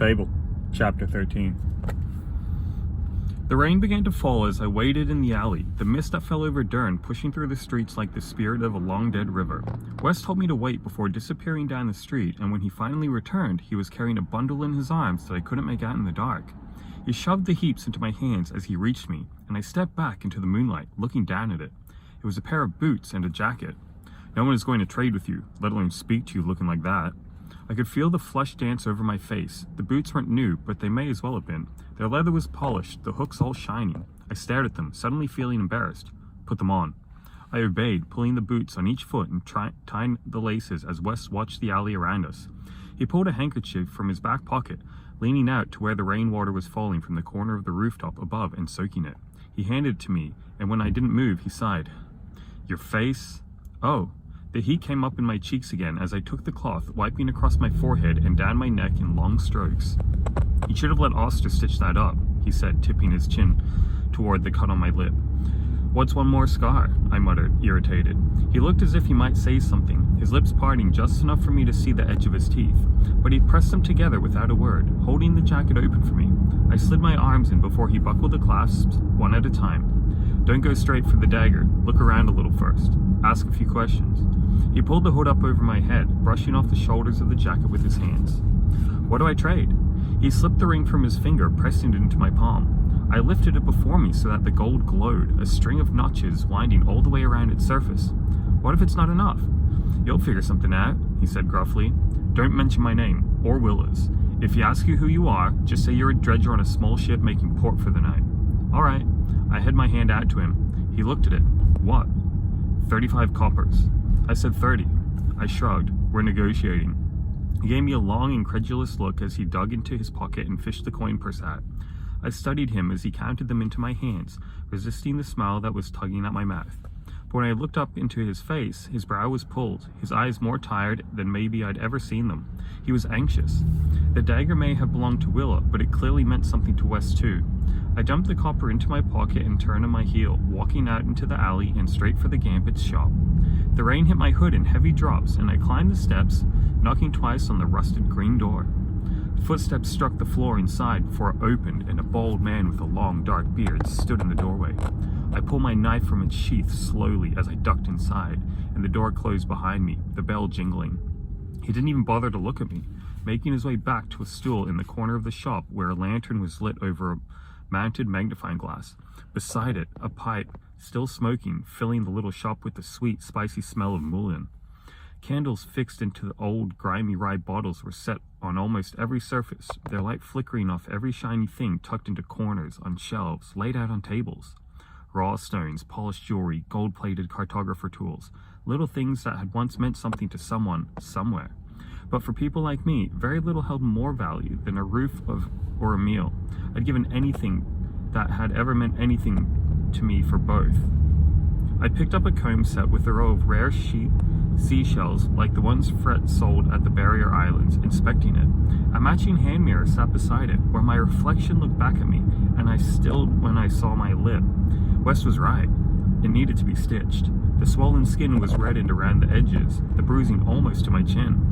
Fable Chapter 13. The rain began to fall as I waited in the alley, the mist that fell over Dern pushing through the streets like the spirit of a long-dead river. Wes told me to wait before disappearing down the street, and when he finally returned, he was carrying a bundle in his arms that I couldn't make out in the dark. He shoved the heaps into my hands as he reached me, and I stepped back into the moonlight, looking down at it. It was a pair of boots and a jacket. No one is going to trade with you, let alone speak to you looking like that. I could feel the flush dance over my face. The boots weren't new, but they may as well have been. Their leather was polished, the hooks all shining. I stared at them, suddenly feeling embarrassed. Put them on. I obeyed, pulling the boots on each foot and tying the laces as Wes watched the alley around us. He pulled a handkerchief from his back pocket, leaning out to where the rainwater was falling from the corner of the rooftop above and soaking it. He handed it to me, and when I didn't move, he sighed. Your face? Oh. The heat came up in my cheeks again as I took the cloth, wiping across my forehead and down my neck in long strokes. You should have let Oster stitch that up, he said, tipping his chin toward the cut on my lip. What's one more scar? I muttered, irritated. He looked as if he might say something, his lips parting just enough for me to see the edge of his teeth. But he pressed them together without a word, holding the jacket open for me. I slid my arms in before he buckled the clasps one at a time. Don't go straight for the dagger. Look around a little first. Ask a few questions. He pulled the hood up over my head, brushing off the shoulders of the jacket with his hands. What do I trade? He slipped the ring from his finger, pressing it into my palm. I lifted it before me so that the gold glowed, a string of notches winding all the way around its surface. What if it's not enough? You'll figure something out, he said gruffly. Don't mention my name, or Willa's. If he asks you who you are, just say you're a dredger on a small ship making port for the night. All right. I had my hand out to him. He looked at it. What? 35 coppers. I said 30. I shrugged. We're negotiating. He gave me a long, incredulous look as he dug into his pocket and fished the coin purse out. I studied him as he counted them into my hands, resisting the smile that was tugging at my mouth. But when I looked up into his face, his brow was pulled, his eyes more tired than maybe I'd ever seen them. He was anxious. The dagger may have belonged to Willa, but it clearly meant something to Wes too. I dumped the copper into my pocket and turned on my heel, walking out into the alley and straight for the Gambit's shop. The rain hit my hood in heavy drops, and I climbed the steps, knocking twice on the rusted green door. Footsteps struck the floor inside before it opened, and a bald man with a long, dark beard stood in the doorway. I pulled my knife from its sheath slowly as I ducked inside, and the door closed behind me, the bell jingling. He didn't even bother to look at me, making his way back to a stool in the corner of the shop where a lantern was lit over a mounted magnifying glass. Beside it, a pipe, still smoking, filling the little shop with the sweet, spicy smell of mullein. Candles fixed into the old, grimy rye bottles were set on almost every surface, their light flickering off every shiny thing tucked into corners, on shelves, laid out on tables. Raw stones, polished jewelry, gold-plated cartographer tools, little things that had once meant something to someone, somewhere. But for people like me, very little held more value than a roof or a meal. I'd given anything that had ever meant anything to me for both. I picked up a comb set with a row of rare seashells like the ones Fred sold at the Barrier Islands, inspecting it. A matching hand mirror sat beside it, where my reflection looked back at me, and I stilled when I saw my lip. Wes was right. It needed to be stitched. The swollen skin was reddened around the edges, the bruising almost to my chin.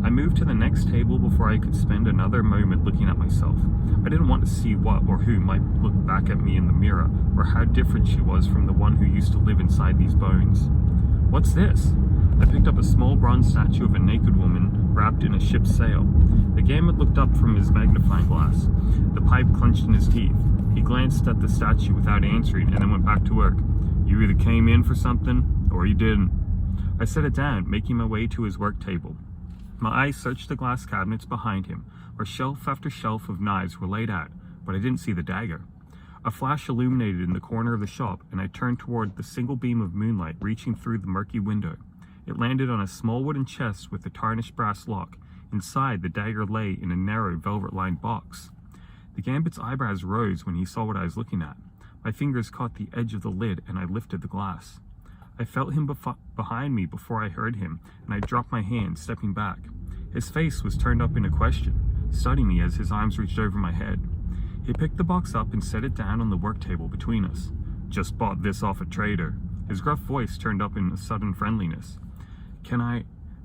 I moved to the next table before I could spend another moment looking at myself. I didn't want to see what or who might look back at me in the mirror, or how different she was from the one who used to live inside these bones. What's this? I picked up a small bronze statue of a naked woman wrapped in a ship's sail. The Gambit looked up from his magnifying glass, the pipe clenched in his teeth. He glanced at the statue without answering and then went back to work. You either came in for something, or you didn't. I set it down, making my way to his work table. My eyes searched the glass cabinets behind him, where shelf after shelf of knives were laid out, but I didn't see the dagger. A flash illuminated in the corner of the shop, and I turned toward the single beam of moonlight reaching through the murky window. It landed on a small wooden chest with a tarnished brass lock. Inside, the dagger lay in a narrow, velvet-lined box. The Gambit's eyebrows rose when he saw what I was looking at. My fingers caught the edge of the lid, and I lifted the glass. I felt him behind me before I heard him, and I dropped my hand, stepping back. His face was turned up in a question, studying me as his arms reached over my head. He picked the box up and set it down on the work table between us. Just bought this off a trader. His gruff voice turned up in a sudden friendliness.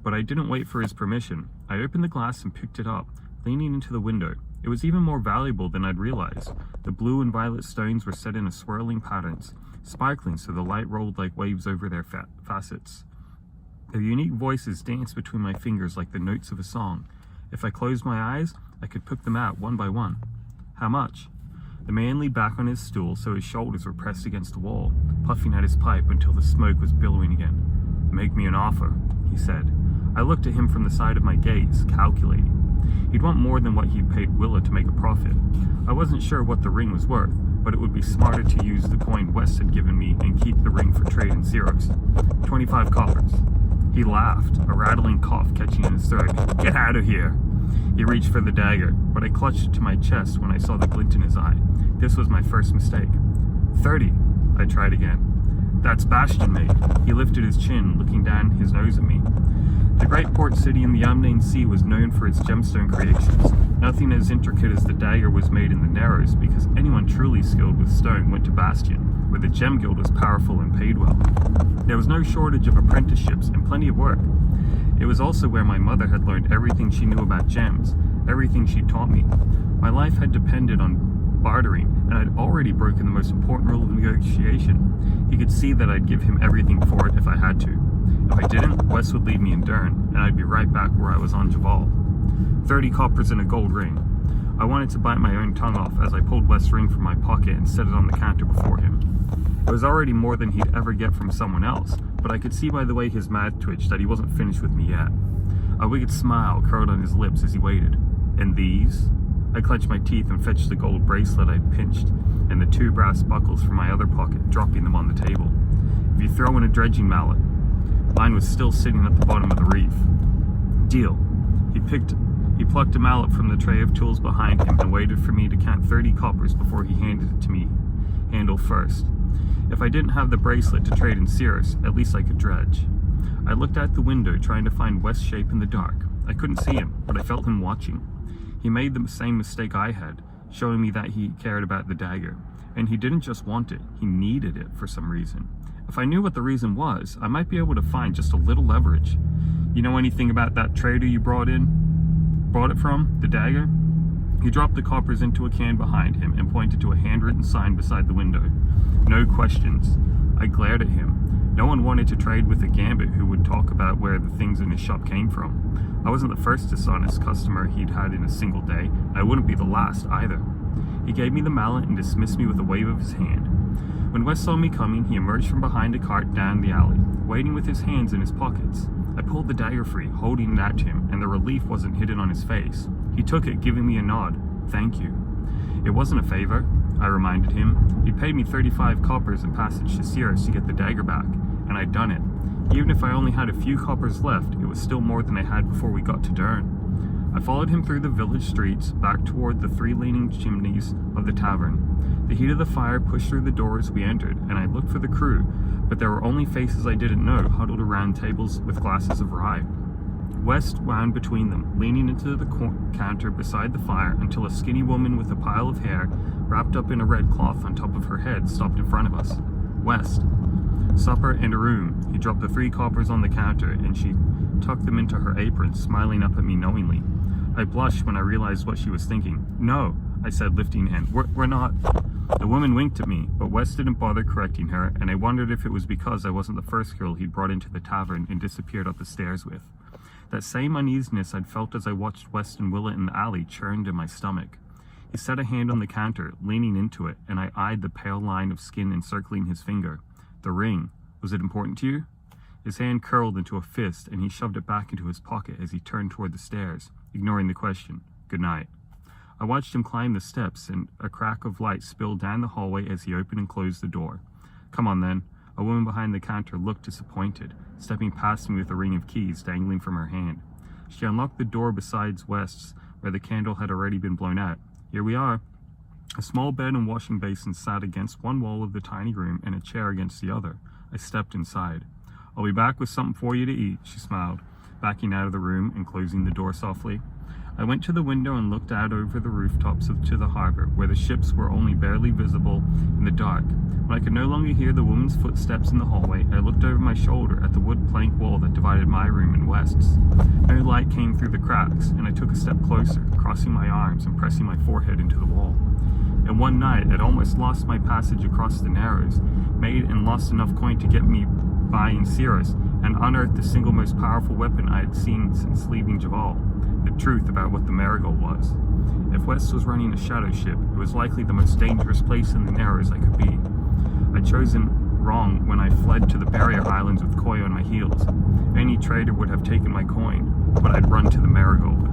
But I didn't wait for his permission. I opened the glass and picked it up, leaning into the window. It was even more valuable than I'd realized. The blue and violet stones were set in a swirling patterns, sparkling so the light rolled like waves over their facets. Their unique voices danced between my fingers like the notes of a song. If I closed my eyes, I could pick them out one by one. How much? The man leaned back on his stool so his shoulders were pressed against the wall, puffing at his pipe until the smoke was billowing again. Make me an offer, he said. I looked at him from the side of my gaze, calculating. He'd want more than what he'd paid Willa to make a profit. I wasn't sure what the ring was worth, but it would be smarter to use the coin West had given me and keep the ring for trade in Xeros. 25 coppers. He laughed, a rattling cough catching in his throat. Get out of here! He reached for the dagger, but I clutched it to my chest when I saw the glint in his eye. This was my first mistake. 30. I tried again. That's Bastion made. He lifted his chin, looking down his nose at me. The great port city in the unnamed sea was known for its gemstone creations. Nothing as intricate as the dagger was made in the Narrows, because anyone truly skilled with stone went to Bastion, where the gem guild was powerful and paid well. There was no shortage of apprenticeships and plenty of work. It was also where my mother had learned everything she knew about gems, everything she taught me. My life had depended on bartering, and I'd already broken the most important rule of negotiation. He could see that I'd give him everything for it if I had to. If I didn't, Wes would leave me in Dern, and I'd be right back where I was on Javal. 30 coppers and a gold ring. I wanted to bite my own tongue off as I pulled Wes' ring from my pocket and set it on the counter before him. It was already more than he'd ever get from someone else, but I could see by the way his mouth twitched that he wasn't finished with me yet. A wicked smile curled on his lips as he waited. And these? I clenched my teeth and fetched the gold bracelet I'd pinched, and the 2 brass buckles from my other pocket, dropping them on the table. If you throw in a dredging mallet. Mine was still sitting at the bottom of the reef. Deal. He plucked a mallet from the tray of tools behind him and waited for me to count 30 coppers before he handed it to me, handle first. If I didn't have the bracelet to trade in Cirrus, at least I could dredge. I looked out the window, trying to find West's shape in the dark. I couldn't see him, but I felt him watching. He made the same mistake I had, showing me that he cared about the dagger. And he didn't just want it, he needed it for some reason. If I knew what the reason was, I might be able to find just a little leverage. You know anything about that trader you brought it from, the dagger? He dropped the coppers into a can behind him and pointed to a handwritten sign beside the window. No questions. I glared at him. No one wanted to trade with a gambit who would talk about where the things in his shop came from. I wasn't the first dishonest customer he'd had in a single day, and I wouldn't be the last either. He gave me the mallet and dismissed me with a wave of his hand. When Wes saw me coming, he emerged from behind a cart down the alley, waiting with his hands in his pockets. I pulled the dagger free, holding it out to him, and the relief wasn't hidden on his face. He took it, giving me a nod. Thank you. It wasn't a favor, I reminded him. He'd paid me 35 coppers and passage to Cirrus to get the dagger back, and I'd done it. Even if I only had a few coppers left, it was still more than I had before we got to Dern. I followed him through the village streets, back toward the 3 leaning chimneys of the tavern. The heat of the fire pushed through the door as we entered, and I looked for the crew, but there were only faces I didn't know huddled around tables with glasses of rye. West wound between them, leaning into the counter beside the fire until a skinny woman with a pile of hair wrapped up in a red cloth on top of her head stopped in front of us. West. Supper and a room. He dropped the 3 coppers on the counter, and she tucked them into her apron, smiling up at me knowingly. I blushed when I realized what she was thinking. No, I said, lifting a hand. We're not. The woman winked at me, but West didn't bother correcting her, and I wondered if it was because I wasn't the first girl he'd brought into the tavern and disappeared up the stairs with. That same uneasiness I'd felt as I watched West and Willa in the alley churned in my stomach. He set a hand on the counter, leaning into it, and I eyed the pale line of skin encircling his finger. The ring. Was it important to you? His hand curled into a fist, and he shoved it back into his pocket as he turned toward the stairs, ignoring the question. Good night. I watched him climb the steps, and a crack of light spilled down the hallway as he opened and closed the door. Come on, then. A woman behind the counter looked disappointed, stepping past me with a ring of keys dangling from her hand. She unlocked the door beside West's, where the candle had already been blown out. Here we are. A small bed and washing basin sat against one wall of the tiny room and a chair against the other. I stepped inside. I'll be back with something for you to eat, she smiled, backing out of the room and closing the door softly. I went to the window and looked out over the rooftops to the harbor, where the ships were only barely visible in the dark. When I could no longer hear the woman's footsteps in the hallway, I looked over my shoulder at the wood plank wall that divided my room and West's. No light came through the cracks, and I took a step closer, crossing my arms and pressing my forehead into the wall. And one night, I'd almost lost my passage across the Narrows, made and lost enough coin to get me by in Cirrus, and unearthed the single most powerful weapon I had seen since leaving Javal, the truth about what the Marigold was. If West was running a shadow ship, it was likely the most dangerous place in the Narrows I could be. I'd chosen wrong when I fled to the barrier islands with Koyo on my heels. Any trader would have taken my coin, but I'd run to the Marigold.